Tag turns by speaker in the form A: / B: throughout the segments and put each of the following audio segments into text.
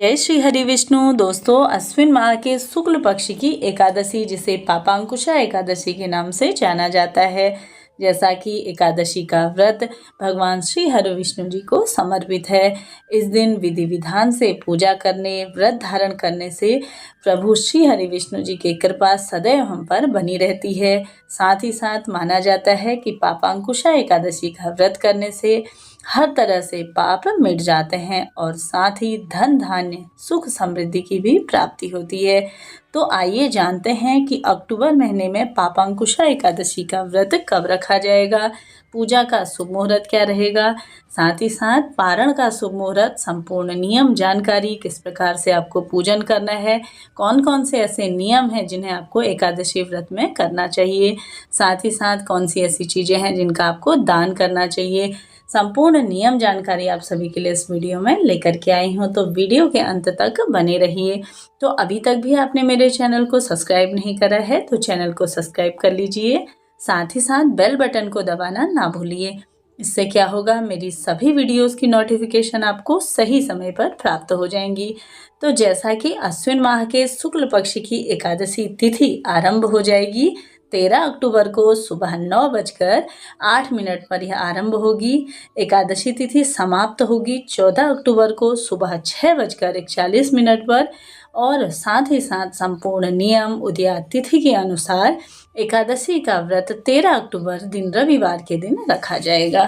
A: जय श्री हरि विष्णु। दोस्तों, अश्विन माह के शुक्ल पक्ष की एकादशी, जिसे पापांकुशा एकादशी के नाम से जाना जाता है, जैसा कि एकादशी का व्रत भगवान श्री हरि विष्णु जी को समर्पित है। इस दिन विधि विधान से पूजा करने, व्रत धारण करने से प्रभु श्री हरि विष्णु जी की कृपा सदैव हम पर बनी रहती है। साथ ही साथ माना जाता है कि पापांकुशा एकादशी का व्रत करने से हर तरह से पाप मिट जाते हैं और साथ ही धन धान्य सुख समृद्धि की भी प्राप्ति होती है। तो आइए जानते हैं कि अक्टूबर महीने में पापांकुशा एकादशी का व्रत कब रखा जाएगा, पूजा का शुभ मुहूर्त क्या रहेगा, साथ ही साथ पारण का शुभ मुहूर्त, संपूर्ण नियम जानकारी, किस प्रकार से आपको पूजन करना है, कौन कौन से ऐसे नियम हैं जिन्हें आपको एकादशी व्रत में करना चाहिए, साथ ही साथ कौन सी ऐसी चीज़ें हैं जिनका आपको दान करना चाहिए। संपूर्ण नियम जानकारी आप सभी के लिए इस वीडियो में लेकर के आई हूँ, तो वीडियो के अंत तक बने रहिए। तो अभी तक भी आपने मेरे चैनल को सब्सक्राइब नहीं करा है तो चैनल को सब्सक्राइब कर लीजिए, साथ ही साथ बेल बटन को दबाना ना भूलिए। इससे क्या होगा, मेरी सभी वीडियोस की नोटिफिकेशन आपको सही समय पर प्राप्त हो जाएंगी। तो जैसा कि अश्विन माह के शुक्ल पक्ष की एकादशी तिथि आरंभ हो जाएगी 13 अक्टूबर को सुबह 9:08 पर यह आरंभ होगी। एकादशी तिथि समाप्त होगी 14 अक्टूबर को सुबह 6:41 पर और साथ ही साथ संपूर्ण नियम उदया तिथि के अनुसार एकादशी का व्रत 13 अक्टूबर दिन रविवार के दिन रखा जाएगा।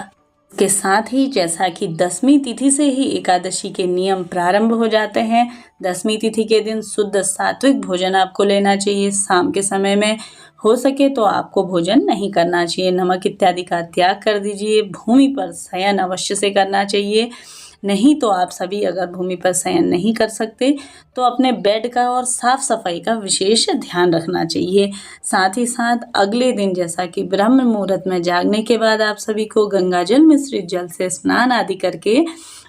A: के साथ ही जैसा कि दसवीं तिथि से ही एकादशी के नियम प्रारंभ हो जाते हैं। दसवीं तिथि के दिन शुद्ध सात्विक भोजन आपको लेना चाहिए। शाम के समय में हो सके तो आपको भोजन नहीं करना चाहिए, नमक इत्यादि का त्याग कर दीजिए। भूमि पर शयन अवश्य से करना चाहिए। नहीं तो आप सभी अगर भूमि पर शयन नहीं कर सकते तो अपने बेड का और साफ सफाई का विशेष ध्यान रखना चाहिए। साथ ही साथ अगले दिन जैसा कि ब्रह्म मुहूर्त में जागने के बाद आप सभी को गंगा जल मिश्रित जल से स्नान आदि करके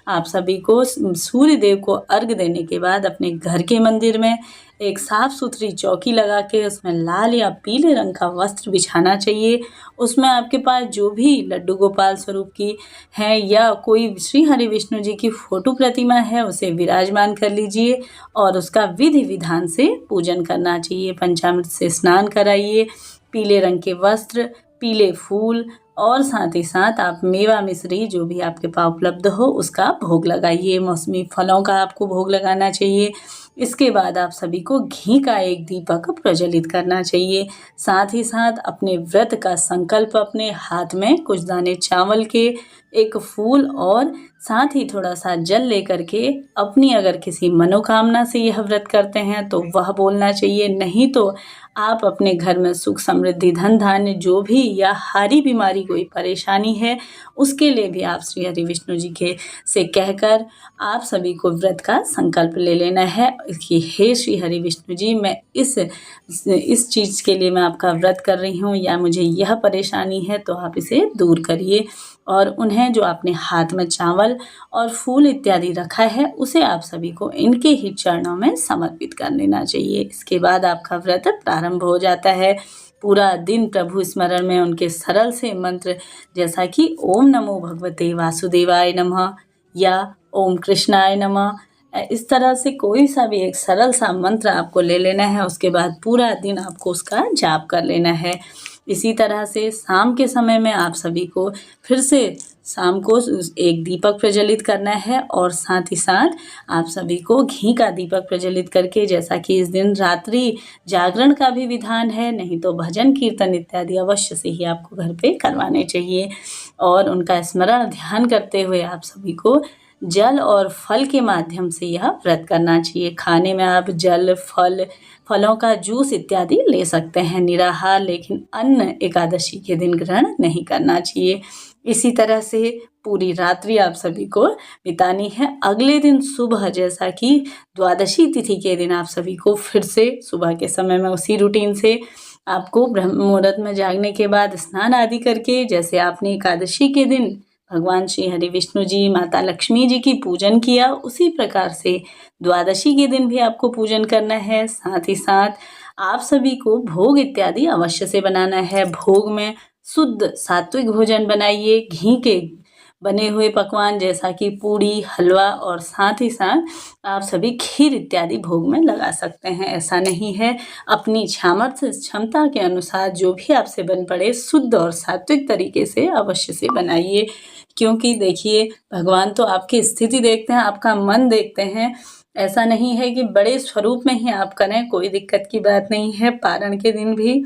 A: आप सभी को सूर्य देव को अर्घ देने के बाद अपने घर के मंदिर में एक साफ सुथरी चौकी लगा के उसमें लाल या पीले रंग का वस्त्र बिछाना चाहिए। उसमें आपके पास जो भी लड्डू गोपाल स्वरूप की है या कोई श्री हरि विष्णु जी की फोटो प्रतिमा है उसे विराजमान कर लीजिए और उसका विधि विधान से पूजन करना चाहिए। पंचामृत से स्नान कराइए, पीले रंग के वस्त्र, पीले फूल और साथ ही साथ आप मेवा मिश्री जो भी आपके पास उपलब्ध हो उसका भोग लगाइए। मौसमी फलों का आपको भोग लगाना चाहिए। इसके बाद आप सभी को घी का एक दीपक प्रज्वलित करना चाहिए। साथ ही साथ अपने व्रत का संकल्प अपने हाथ में कुछ दाने चावल के, एक फूल और साथ ही थोड़ा सा जल लेकर के अपनी अगर किसी मनोकामना से यह व्रत करते हैं तो वह बोलना चाहिए। नहीं तो आप अपने घर में सुख समृद्धि धन धान्य जो भी या हारी बीमारी कोई परेशानी है उसके लिए भी आप श्री हरि विष्णु जी के से कहकर आप सभी को व्रत का संकल्प ले लेना है कि हे श्री हरि विष्णु जी, मैं इस चीज़ के लिए मैं आपका व्रत कर रही हूँ या मुझे यह परेशानी है तो आप इसे दूर करिए। और उन्हें जो आपने हाथ में चावल और फूल इत्यादि रखा है उसे आप सभी को इनके ही चरणों में समर्पित कर लेना चाहिए। इसके बाद आपका व्रत प्रारंभ हो जाता है। पूरा दिन प्रभु स्मरण में उनके सरल से मंत्र जैसा कि ओम नमो भगवते वासुदेवाय नमः या ओम कृष्णाय नमः, इस तरह से कोई सा भी एक सरल सा मंत्र आपको ले लेना है। उसके बाद पूरा दिन आपको उसका जाप कर लेना है। इसी तरह से शाम के समय में आप सभी को फिर से शाम को एक दीपक प्रज्वलित करना है और साथ ही साथ आप सभी को घी का दीपक प्रज्वलित करके, जैसा कि इस दिन रात्रि जागरण का भी विधान है, नहीं तो भजन कीर्तन इत्यादि अवश्य से ही आपको घर पे करवाने चाहिए। और उनका स्मरण ध्यान करते हुए आप सभी को जल और फल के माध्यम से यह व्रत करना चाहिए। खाने में आप जल, फलों का जूस इत्यादि ले सकते हैं निराहार, लेकिन अन्न एकादशी के दिन ग्रहण नहीं करना चाहिए। इसी तरह से पूरी रात्रि आप सभी को बितानी है। अगले दिन सुबह जैसा कि द्वादशी तिथि के दिन आप सभी को फिर से सुबह के समय में उसी रूटीन से आपको ब्रह्म मुहूर्त में जागने के बाद स्नान आदि करके, जैसे आपने एकादशी के दिन भगवान श्री हरि विष्णु जी, माता लक्ष्मी जी की पूजन किया, उसी प्रकार से द्वादशी के दिन भी आपको पूजन करना है। साथ ही साथ आप सभी को भोग इत्यादि अवश्य से बनाना है। भोग में शुद्ध सात्विक भोजन बनाइए। घी के बने हुए पकवान जैसा कि पूड़ी, हलवा और साथ ही साथ आप सभी खीर इत्यादि भोग में लगा सकते हैं। ऐसा नहीं है, अपनी सामर्थ्य क्षमता के अनुसार जो भी आपसे बन पड़े शुद्ध और सात्विक तरीके से अवश्य से बनाइए, क्योंकि देखिए भगवान तो आपकी स्थिति देखते हैं, आपका मन देखते हैं। ऐसा नहीं है कि बड़े स्वरूप में ही आप करें, कोई दिक्कत की बात नहीं है। पारण के दिन भी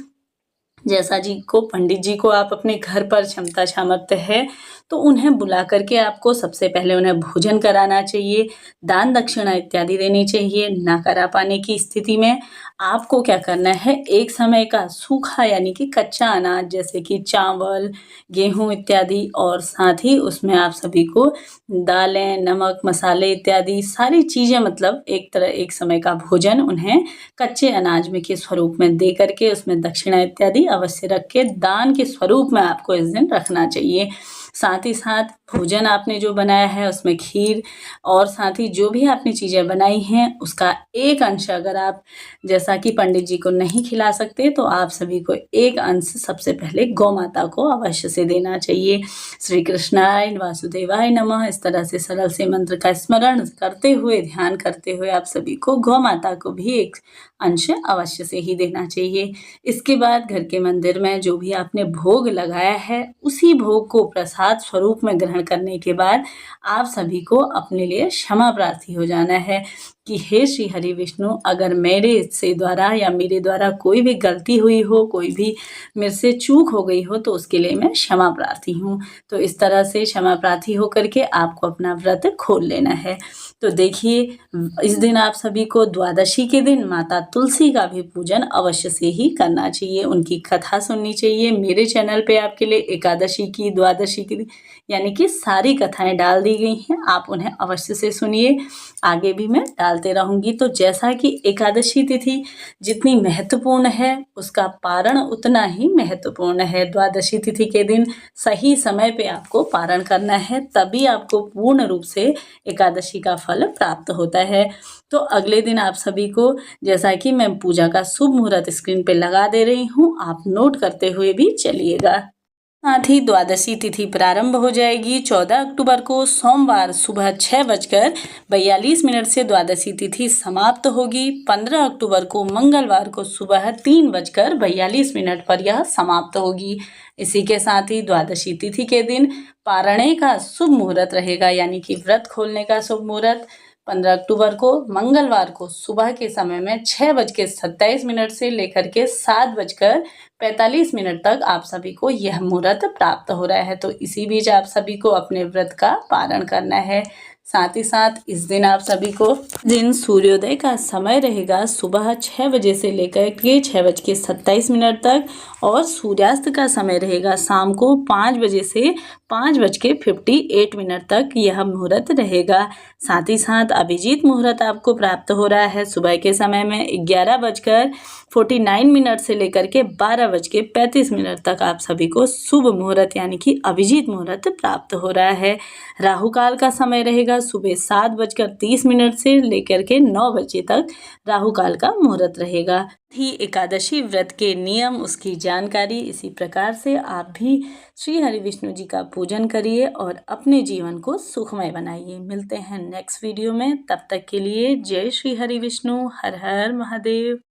A: जैसा जी को पंडित जी को आप अपने घर पर क्षमता सामर्थ्य है तो उन्हें बुला करके आपको सबसे पहले उन्हें भोजन कराना चाहिए, दान दक्षिणा इत्यादि देनी चाहिए। ना करा पाने की स्थिति में आपको क्या करना है, एक समय का सूखा यानी कि कच्चा अनाज जैसे कि चावल, गेहूँ इत्यादि और साथ ही उसमें आप सभी को दालें, नमक, मसाले इत्यादि सारी चीज़ें, मतलब एक समय का भोजन उन्हें कच्चे अनाज में के स्वरूप में दे करके उसमें दक्षिणा इत्यादि अवश्य रख के दान के स्वरूप में आपको इस दिन रखना चाहिए। साथ ही साथ भोजन आपने जो बनाया है उसमें खीर और साथ ही जो भी आपने चीज़ें बनाई हैं उसका एक अंश, अगर आप जैसा कि पंडित जी को नहीं खिला सकते तो आप सभी को एक अंश सबसे पहले गौ माता को अवश्य से देना चाहिए। श्री कृष्णाय वासुदेवाय नमः इस तरह से सरल से मंत्र का स्मरण करते हुए, ध्यान करते हुए आप सभी को गौ माता को भी एक अंश अवश्य से ही देना चाहिए। इसके बाद घर के मंदिर में जो भी आपने भोग लगाया है उसी भोग को प्रसाद स्वरूप में ग्रहण करने के बाद आप सभी को अपने लिए क्षमा प्रार्थी हो जाना है कि हे श्री हरि विष्णु, अगर मेरे से द्वारा या मेरे द्वारा कोई भी गलती हुई हो, कोई भी मेरे से चूक हो गई हो तो उसके लिए मैं क्षमा प्रार्थी हूँ। तो इस तरह से क्षमा प्रार्थी होकर के आपको अपना व्रत खोल लेना है। तो देखिए इस दिन आप सभी को द्वादशी के दिन माता तुलसी का भी पूजन अवश्य से ही करना चाहिए, उनकी कथा सुननी चाहिए। मेरे चैनल पे आपके लिए एकादशी की, द्वादशी की यानी कि सारी कथाएं डाल दी गई हैं, आप उन्हें अवश्य से सुनिए। आगे भी मैं डालते रहूँगी। तो जैसा कि एकादशी तिथि जितनी महत्वपूर्ण है उसका पारण उतना ही महत्वपूर्ण है। द्वादशी तिथि के दिन सही समय पे आपको पारण करना है, तभी आपको पूर्ण रूप से एकादशी का फल प्राप्त होता है। तो अगले दिन आप सभी को, जैसा कि मैं पूजा का शुभ मुहूर्त स्क्रीन पे लगा दे रही हूँ, आप नोट करते हुए भी चलिएगा। साथ ही द्वादशी तिथि प्रारंभ हो जाएगी 14 अक्टूबर को सोमवार सुबह 6:42 से द्वादशी तिथि समाप्त होगी। 15 अक्टूबर को मंगलवार को सुबह 3:42 पर यह समाप्त होगी। इसी के साथ ही द्वादशी तिथि के दिन पारणे का शुभ मुहूर्त रहेगा, यानी कि व्रत खोलने का शुभ मुहूर्त 15 अक्टूबर को मंगलवार को सुबह के समय में 6:27 से लेकर के 7:45 तक आप सभी को यह मुहूर्त प्राप्त हो रहा है। तो इसी बीच आप सभी को अपने व्रत का पारण करना है। साथ ही साथ इस दिन आप सभी को दिन सूर्योदय का समय रहेगा सुबह 6 बजे से लेकर के 6:27 तक और सूर्यास्त का समय रहेगा शाम को 5 बजे से 5:58 तक यह मुहूर्त रहेगा। साथ ही साथ अभिजीत मुहूर्त आपको प्राप्त हो रहा है सुबह के समय में 11:49 से लेकर के 12:35 तक आप सभी को शुभ मुहूर्त यानी कि अभिजीत मुहूर्त प्राप्त हो रहा है। राहु काल का समय रहेगा सुबह 7:30 से लेकर के 9 बजे तक राहु काल का मुहूर्त रहेगा। ही एकादशी व्रत के नियम, उसकी जानकारी, इसी प्रकार से आप भी श्री हरि विष्णु जी का पूजन करिए और अपने जीवन को सुखमय बनाइए। मिलते हैं नेक्स्ट वीडियो में, तब तक के लिए जय श्री हरि विष्णु, हर हर महादेव।